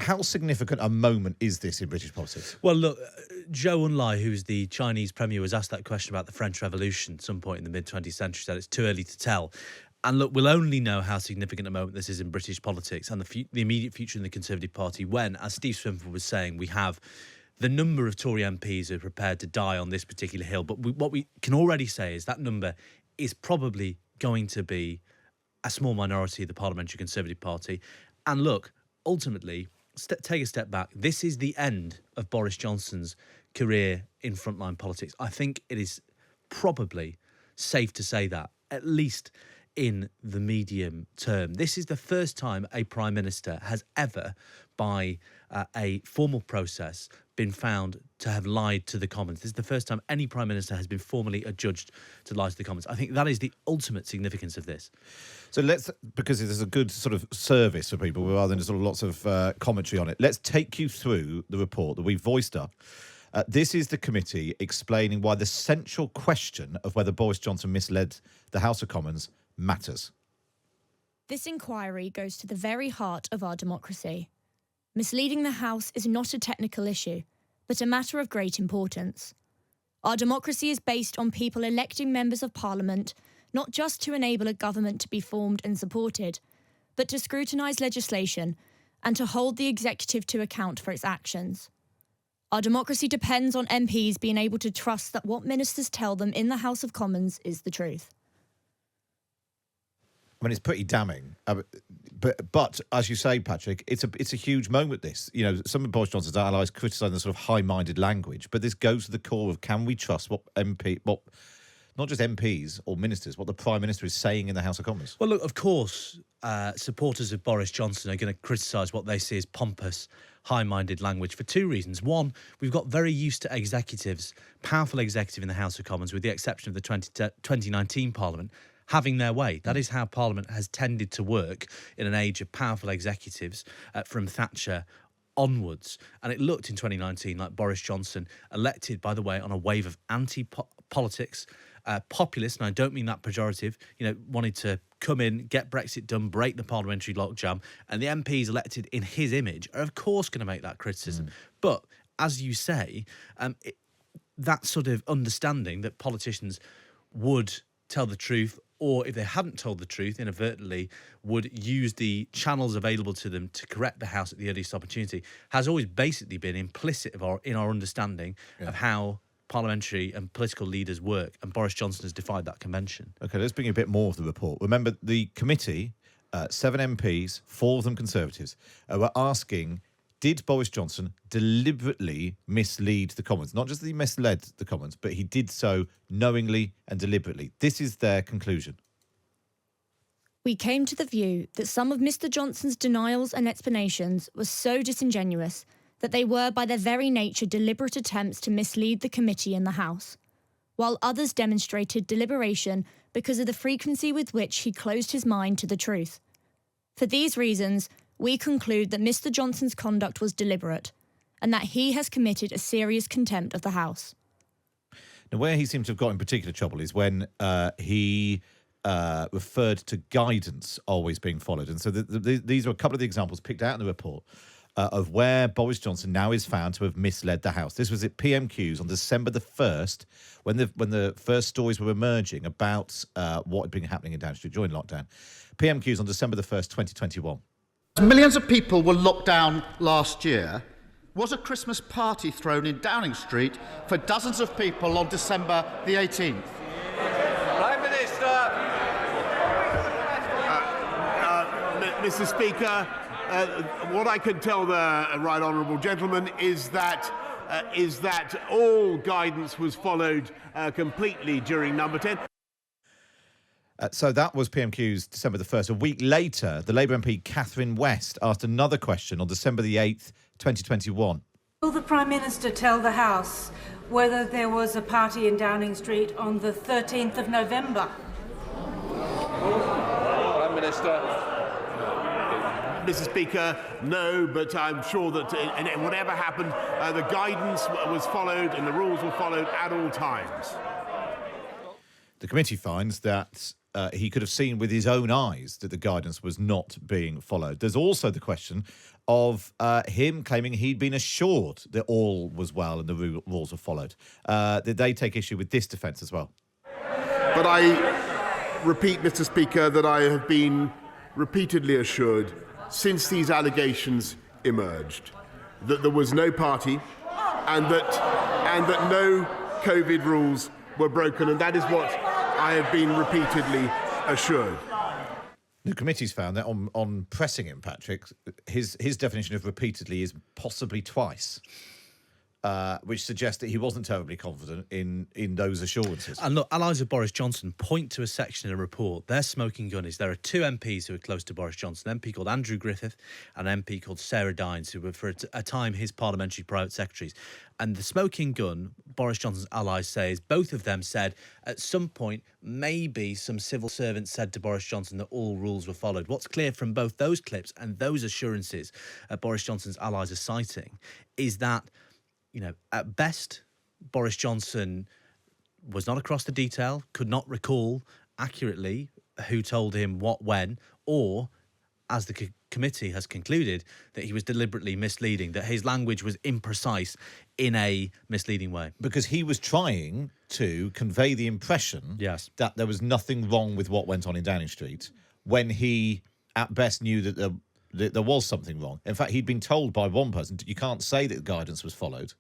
how significant a moment is this in British politics? Well, look, Zhou Enlai, who's the Chinese premier, was asked that question about the French Revolution at some point in the mid-20th century, said it's too early to tell. And look, we'll only know how significant a moment this is in British politics and the immediate future in the Conservative Party when, as Steve Swinford was saying, we have the number of Tory MPs who are prepared to die on this particular hill. But what we can already say is that number is probably going to be a small minority of the Parliamentary Conservative Party. And look, ultimately, take a step back. This is the end of Boris Johnson's career in frontline politics. I think it is probably safe to say that, at least in the medium term. This is the first time a Prime Minister has ever, by a formal process, been found to have lied to the Commons. This is the first time any Prime Minister has been formally adjudged to lie to the Commons. I think that is the ultimate significance of this. So because it is a good sort of service for people rather than just sort of lots of commentary on it, let's take you through the report that we voiced up. This is the committee explaining why the central question of whether Boris Johnson misled the House of Commons matters. This inquiry goes to the very heart of our democracy. Misleading the House is not a technical issue, but a matter of great importance. Our democracy is based on people electing members of Parliament, not just to enable a government to be formed and supported, but to scrutinise legislation and to hold the executive to account for its actions. Our democracy depends on MPs being able to trust that what ministers tell them in the House of Commons is the truth. I mean, it's pretty damning. But as you say, Patrick, it's a huge moment, this. You know, some of Boris Johnson's allies criticise the sort of high-minded language, but this goes to the core of can we trust what not just MPs or ministers, what the Prime Minister is saying in the House of Commons? Well, look, of course, supporters of Boris Johnson are going to criticise what they see as pompous, high-minded language for two reasons. One, we've got very used to executives, powerful executive in the House of Commons, with the exception of the 2019 Parliament, having their way. That is how Parliament has tended to work in an age of powerful executives from Thatcher onwards. And it looked in 2019 like Boris Johnson, elected, by the way, on a wave of anti-politics, populist, and I don't mean that pejorative, wanted to come in, get Brexit done, break the parliamentary logjam, and the MPs elected in his image are, of course, going to make that criticism. But, as you say, that sort of understanding that politicians would tell the truth, or if they hadn't told the truth, inadvertently, would use the channels available to them to correct the House at the earliest opportunity, has always basically been implicit in our understanding of how parliamentary and political leaders work, and Boris Johnson has defied that convention. OK, let's bring you a bit more of the report. Remember, the committee, 7 MPs, 4 of them Conservatives, were asking, did Boris Johnson deliberately mislead the Commons? Not just that he misled the Commons, but he did so knowingly and deliberately. This is their conclusion. We came to the view that some of Mr. Johnson's denials and explanations were so disingenuous that they were by their very nature deliberate attempts to mislead the committee and the House, while others demonstrated deliberation because of the frequency with which he closed his mind to the truth. For these reasons, we conclude that Mr. Johnson's conduct was deliberate and that he has committed a serious contempt of the House. Now, where he seemed to have got in particular trouble is when he referred to guidance always being followed. And so these are a couple of the examples picked out in the report of where Boris Johnson now is found to have misled the House. This was at PMQs on December the 1st, when the first stories were emerging about what had been happening in Downing Street during lockdown. PMQs on December the 1st, 2021. Millions of people were locked down last year. Was a Christmas party thrown in Downing Street for dozens of people on December the 18th? Prime Minister. Mr. Speaker, what I can tell the right honourable gentleman is that all guidance was followed completely during number 10. So that was PMQ's December the 1st. A week later, the Labour MP Catherine West asked another question on December the 8th, 2021. Will the Prime Minister tell the House whether there was a party in Downing Street on the 13th of November? Prime Minister. Mr. Speaker, no, but I'm sure that whatever happened, the guidance was followed and the rules were followed at all times. The committee finds that he could have seen with his own eyes that the guidance was not being followed. There's also the question of him claiming he'd been assured that all was well and the rules were followed. Did they take issue with this defence as well? But I repeat, Mr. Speaker, that I have been repeatedly assured since these allegations emerged that there was no party and that no COVID rules were broken, and that is what I have been repeatedly assured. The committee's found that on pressing him, Patrick, his definition of repeatedly is possibly twice, which suggests that he wasn't terribly confident in those assurances. And look, allies of Boris Johnson point to a section in a report. Their smoking gun is there are two MPs who are close to Boris Johnson, an MP called Andrew Griffith and an MP called Sarah Dines, who were for a time his parliamentary private secretaries. And the smoking gun, Boris Johnson's allies say, is both of them said at some point, maybe some civil servants said to Boris Johnson that all rules were followed. What's clear from both those clips and those assurances Boris Johnson's allies are citing is that, you know, at best, Boris Johnson was not across the detail, could not recall accurately who told him what when, or, as the committee has concluded, that he was deliberately misleading, that his language was imprecise in a misleading way. Because he was trying to convey the impression that there was nothing wrong with what went on in Downing Street when he, at best, knew that there was something wrong. In fact, he'd been told by one person, you can't say that the guidance was followed,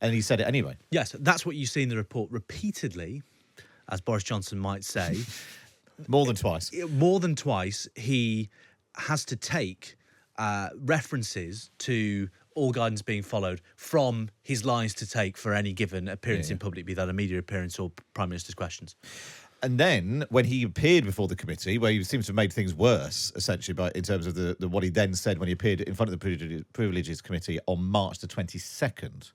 and he said it anyway. Yes, that's what you see in the report repeatedly, as Boris Johnson might say. More than twice. More than twice, he has to take references to all guidance being followed from his lines to take for any given appearance in public, be that a media appearance or Prime Minister's questions. And then, when he appeared before the committee, where he seems to have made things worse, essentially, in terms of the what he then said when he appeared in front of the Privileges Committee on March the 22nd,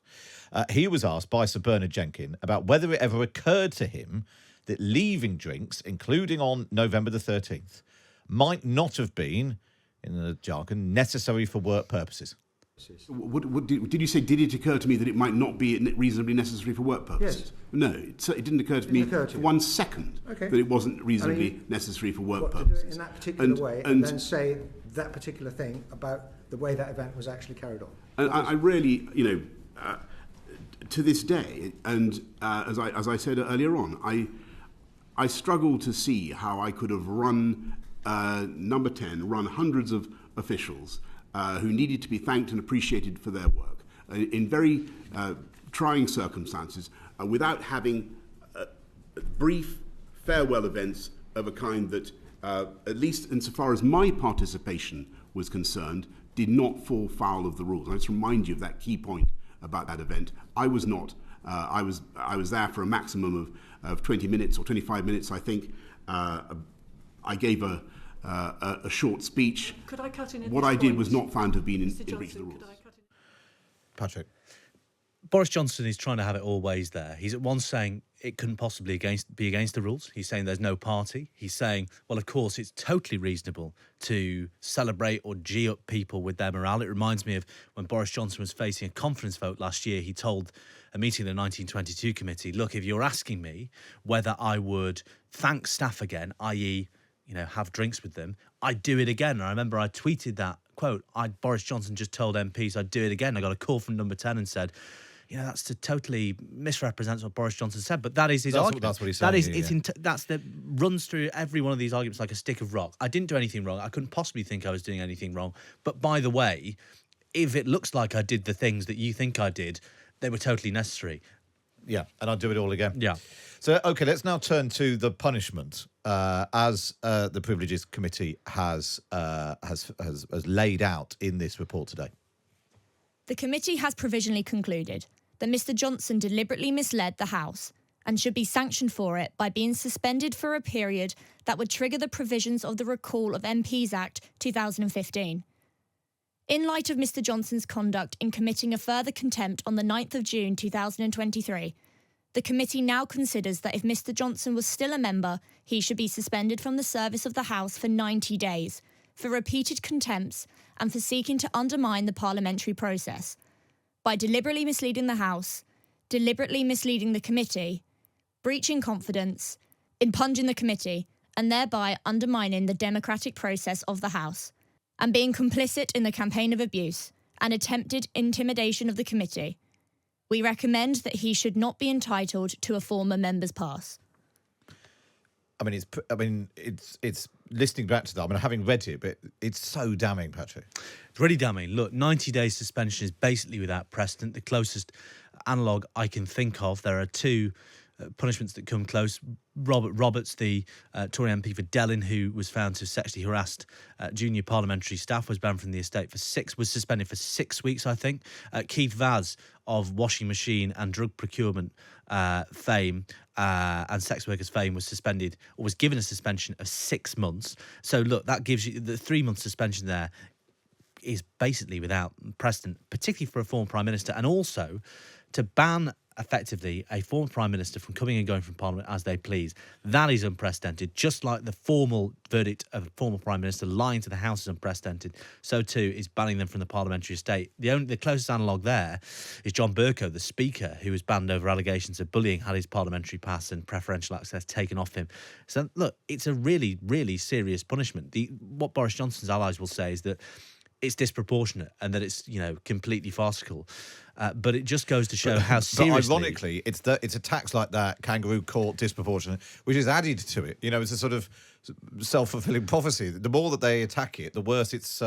he was asked by Sir Bernard Jenkin about whether it ever occurred to him that leaving drinks, including on November the 13th, might not have been, in the jargon, necessary for work purposes. Did you say, did it occur to me that it might not be reasonably necessary for work purposes? Yes. No, it didn't occur to me for 1 second that it wasn't reasonably necessary for work purposes. To do it in that particular way and then say that particular thing about the way that event was actually carried on. And I really, to this day, and as I said earlier on, I struggle to see how I could have run Number 10, run hundreds of officials who needed to be thanked and appreciated for their work in very trying circumstances without having brief farewell events of a kind that, at least insofar as my participation was concerned, did not fall foul of the rules. I just remind you of that key point about that event. I was not. I was there for a maximum of 20 minutes or 25 minutes, I think. I gave a short speech. Could I cut in? What I did was not found to have been in breach of the rules. Patrick. Boris Johnson is trying to have it all ways there. He's at once saying it couldn't possibly be against the rules. He's saying there's no party. He's saying, well, of course, it's totally reasonable to celebrate or gee up people with their morale. It reminds me of when Boris Johnson was facing a confidence vote last year. He told a meeting of the 1922 committee, look, if you're asking me whether I would thank staff again, i.e., have drinks with them, I'd do it again. And I remember I tweeted that quote. Boris Johnson just told MPs I'd do it again. I got a call from Number 10 and said, that's to totally misrepresents what Boris Johnson said, but that is his argument. That's what he's saying. That's the runs through every one of these arguments like a stick of rock. I didn't do anything wrong. I couldn't possibly think I was doing anything wrong. But by the way, if it looks like I did the things that you think I did, they were totally necessary. Yeah, and I'll do it all again. Yeah. So, okay, let's now turn to the punishment as the Privileges Committee has laid out in this report today. The committee has provisionally concluded that Mr Johnson deliberately misled the House and should be sanctioned for it by being suspended for a period that would trigger the provisions of the Recall of MPs Act 2015. In light of Mr Johnson's conduct in committing a further contempt on the 9th of June 2023, the committee now considers that if Mr Johnson was still a member, he should be suspended from the service of the House for 90 days for repeated contempts and for seeking to undermine the parliamentary process by deliberately misleading the House, deliberately misleading the committee, breaching confidence, impugning the committee, and thereby undermining the democratic process of the House, and being complicit in the campaign of abuse and attempted intimidation of the committee. We recommend that he should not be entitled to a former member's pass. I mean, it's listening back to that. I mean, having read it, but it's so damning, Patrick. It's really damning. Look, 90 days suspension is basically without precedent. The closest analogue I can think of, there are two punishments that come close. Robert Roberts, the Tory MP for Delyn, who was found to have sexually harassed junior parliamentary staff, was banned from the estate was suspended for 6 weeks, I think. Keith Vaz of washing machine and drug procurement fame and sex workers fame was suspended, or was given a suspension of 6 months. So look, that gives you the 3-month suspension there is basically without precedent, particularly for a former Prime Minister, and also to ban effectively a former Prime Minister from coming and going from Parliament as they please. That is unprecedented. Just like the formal verdict of a former Prime Minister lying to the House is unprecedented, so too is banning them from the parliamentary estate. The closest analogue there is John Bercow, the Speaker, who was banned over allegations of bullying, had his parliamentary pass and preferential access taken off him. So look, it's a really, really serious punishment. What Boris Johnson's allies will say is that it's disproportionate and that it's, completely farcical. But it just goes to show how seriously... But ironically, it's a tax like that, kangaroo court, disproportionate, which is added to it. It's a sort of self-fulfilling prophecy. The more that they attack it, the worse it's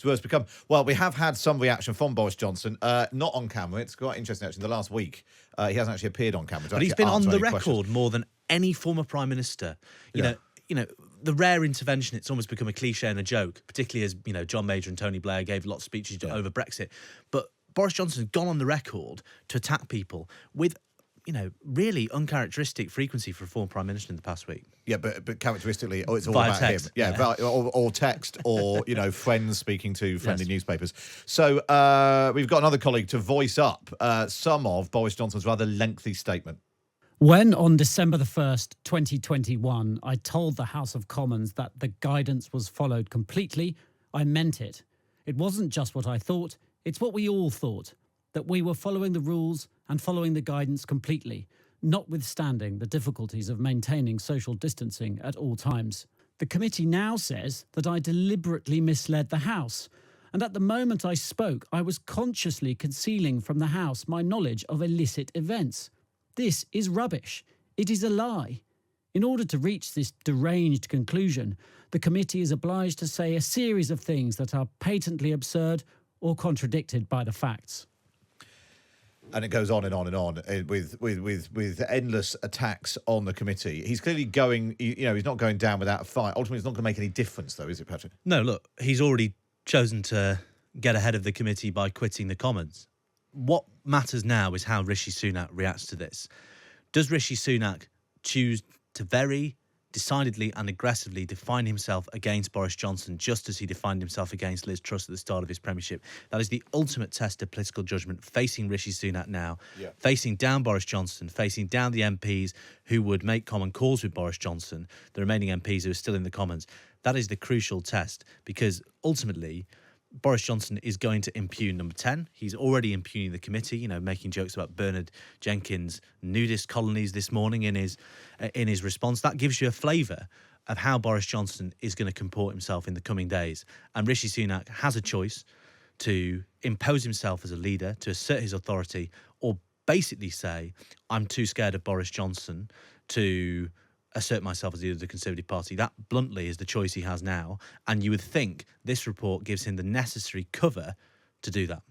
become. Well, we have had some reaction from Boris Johnson, not on camera. It's quite interesting, actually. In the last week, he hasn't actually appeared on camera. But he's been on the record more than any former Prime Minister. You know, the rare intervention, it's almost become a cliche and a joke, particularly as, John Major and Tony Blair gave lots of speeches over Brexit. But Boris Johnson's gone on the record to attack people with, really uncharacteristic frequency for a former Prime Minister in the past week. Yeah, but characteristically, it's all via about text, him. Yeah, or text, or, friends speaking to friendly newspapers. So we've got another colleague to voice up some of Boris Johnson's rather lengthy statement. When, on December the 1st, 2021, I told the House of Commons that the guidance was followed completely, I meant it. It wasn't just what I thought, it's what we all thought, that we were following the rules and following the guidance completely, notwithstanding the difficulties of maintaining social distancing at all times. The committee now says that I deliberately misled the House, and at the moment I spoke, I was consciously concealing from the House my knowledge of illicit events. This is rubbish. It is a lie. In order to reach this deranged conclusion, the committee is obliged to say a series of things that are patently absurd or contradicted by the facts. And it goes on and on and on with endless attacks on the committee. He's clearly going, he's not going down without a fight. Ultimately, it's not going to make any difference, though, is it, Patrick? No, look, he's already chosen to get ahead of the committee by quitting the Commons. What matters now is how Rishi Sunak reacts to this. Does Rishi Sunak choose to very decidedly and aggressively define himself against Boris Johnson, just as he defined himself against Liz Truss at the start of his premiership? That is the ultimate test of political judgment, facing Rishi Sunak now, facing down Boris Johnson, facing down the MPs who would make common cause with Boris Johnson, the remaining MPs who are still in the Commons. That is the crucial test, because ultimately Boris Johnson is going to impugn number 10. He's already impugning the committee, making jokes about Bernard Jenkins' nudist colonies this morning in his response. That gives you a flavour of how Boris Johnson is going to comport himself in the coming days. And Rishi Sunak has a choice to impose himself as a leader, to assert his authority, or basically say, I'm too scared of Boris Johnson to assert myself as leader of the Conservative Party. That, bluntly, is the choice he has now. And you would think this report gives him the necessary cover to do that.